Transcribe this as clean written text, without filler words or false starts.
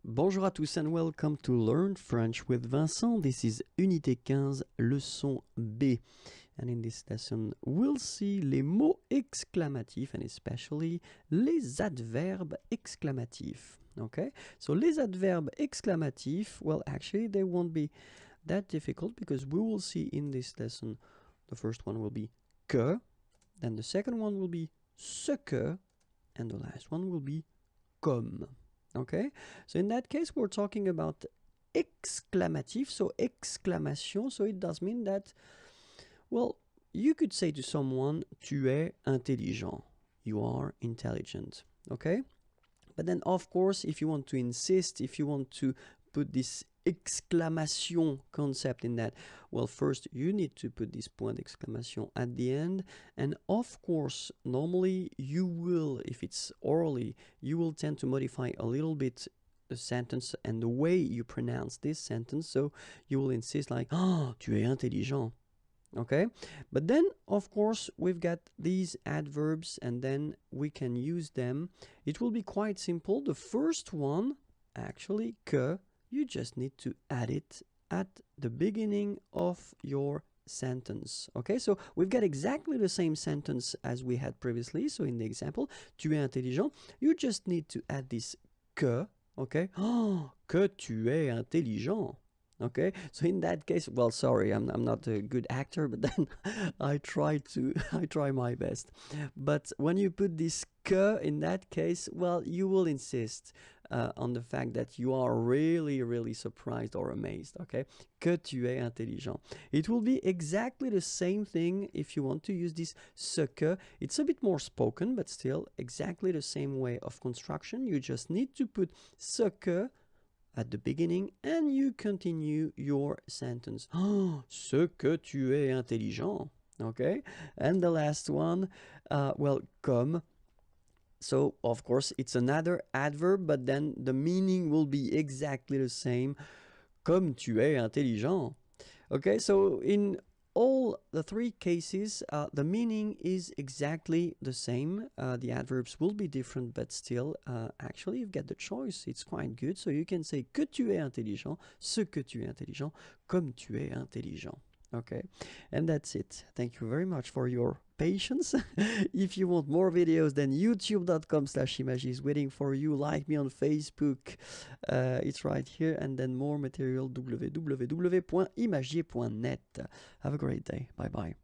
Bonjour à tous and welcome to Learn French with Vincent. This is Unité 15, leçon B. And in this lesson, we'll see les mots exclamatifs and especially les adverbes exclamatifs. Okay? So les adverbes exclamatifs, well, actually, they won't be that difficult because we will see in this lesson, the first one will be que, then the second one will be ce que, and the last one will be comme. Okay, so in that case, we're talking about exclamative, so exclamation, so it does mean that, well, you could say to someone, tu es intelligent, you are intelligent, okay? But then, of course, if you want to insist, if you want to put this exclamation concept in that, well, first you need to put this point d'exclamation at the end, and of course normally you will, if it's orally, you will tend to modify a little bit the sentence and the way you pronounce this sentence, so you will insist like, oh, tu es intelligent. Okay, but then of course we've got these adverbs and then we can use them. It will be quite simple. The first one, actually, que, you just need to add it at the beginning of your sentence. Okay, so we've got exactly the same sentence as we had previously. So in the example, tu es intelligent, you just need to add this que. Okay, oh, que tu es intelligent. Okay, so in that case, well, sorry, I'm not a good actor, but then I try my best. But when you put this que in that case, well, you will insist on the fact that you are really, really surprised or amazed. Okay, que tu es intelligent. It will be exactly the same thing if you want to use this ce que. It's a bit more spoken, but still exactly the same way of construction. You just need to put ce que at the beginning and you continue your sentence. Oh, ce que tu es intelligent. Okay, and the last one, well, comme. So of course it's another adverb, but then the meaning will be exactly the same. Comme tu es intelligent. Okay, so in all the three cases, the meaning is exactly the same. The adverbs will be different, but still, actually, you've got the choice. It's quite good. So you can say que tu es intelligent, ce que tu es intelligent, comme tu es intelligent. Okay, and that's it. Thank you very much for your patience. If you want more videos, then youtube.com/images is waiting for you. Like me on Facebook. It's right here. And then more material, www.imagier.net. Have a great day. Bye-bye.